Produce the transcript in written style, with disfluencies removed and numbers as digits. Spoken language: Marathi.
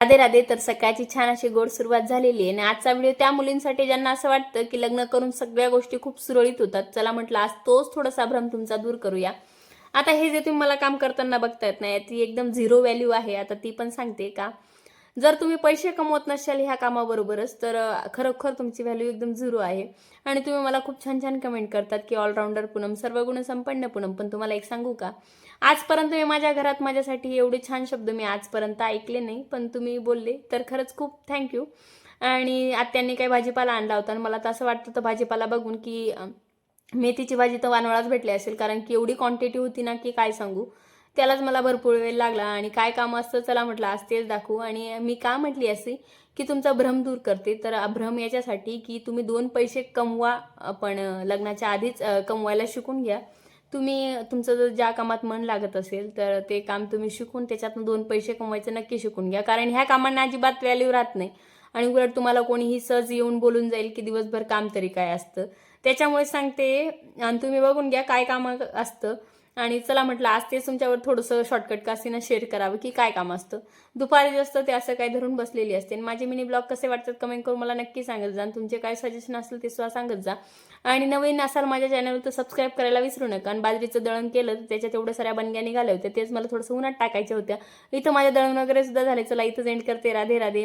राधे राधे. तर सकाळची छान अशी गोड सुरुवात झालेली आहे आणि आजचा व्हिडिओ त्या मुलींसाठी ज्यांना असं वाटतं की लग्न करून सगळ्या गोष्टी खूप सुरळीत होतात. चला म्हटलं आज तोच थोडासा भ्रम तुमचा दूर करूया. आता हे जे तुम्ही मला काम करताना बघतायत ना, ती एकदम झिरो व्हॅल्यू आहे. आता ती पण सांगते का, जर तुम्ही पैसे कमवत नसाल ह्या कामाबरोबरच तर खरोखर तुमची व्हॅल्यू एकदम झिरो आहे. आणि तुम्ही मला खूप छान छान कमेंट करतात की ऑलराऊंडर पूनम, सर्व गुण संपन्न पूनम. पण तुम्हाला एक सांगू का, आजपर्यंत मी माझ्या घरात माझ्यासाठी एवढे छान शब्द मी आजपर्यंत ऐकले नाही, पण तुम्ही बोलले तर खरंच खूप थँक्यू. आणि आत्यांनी काही भाजीपाला आणला होता आणि मला तर असं वाटतं तर भाजीपाला बघून की मेथीची भाजी तर वानवळाच भेटली असेल, कारण की एवढी क्वांटिटी होती ना की काय सांगू. त्यालाच मला भरपूर वेळ लागला आणि काय काम असतं चला म्हटलं आज तेच दाखवू. आणि मी का म्हटली असे की तुमचा भ्रम दूर करते, तर भ्रम याच्यासाठी की तुम्ही 2 पैसे कमवा, पण लग्नाच्या आधीच कमवायला शिकून घ्या. तुम्ही तुमचं जर ज्या कामात मन लागत असेल तर ते काम तुम्ही शिकून त्याच्यातून 2 पैसे कमवायचे नक्की शिकून घ्या, कारण ह्या कामांना अजिबात व्हॅल्यू राहत नाही. आणि उलट तुम्हाला कोणीही सहज येऊन बोलून जाईल की दिवसभर काम तरी काय असतं. त्याच्यामुळे सांगते, आणि तुम्ही बघून घ्या काय काम असतं. आणि चला म्हटलं आज तेच तुमच्यावर थोडंसं शॉर्टकट कासीनं शेअर करावं की काय काम असतं. दुपारी जे असतं ते असं काय धरून बसलेली असते. आणि माझे मिनी ब्लॉग कसे वाटतात कमेंट करून मला नक्की सांगत जा, आणि तुमचे काय सजेशन असेल ते सुद्धा सांगत जा. आणि नवीन असाल माझ्या चॅनलवर तर सबस्क्राईब करायला विसरू नका. आणि बाजरीचं दळण केलं तर त्याच्यात एवढ्या साऱ्या बनग्या निघाल्या होत्या, तेच मला थोडंसं उन्हात टाकायच्या होत्या. इथं माझ्या दळण वगैरे सुद्धा झाले. चला इथंच एंड करते. राधे राधे.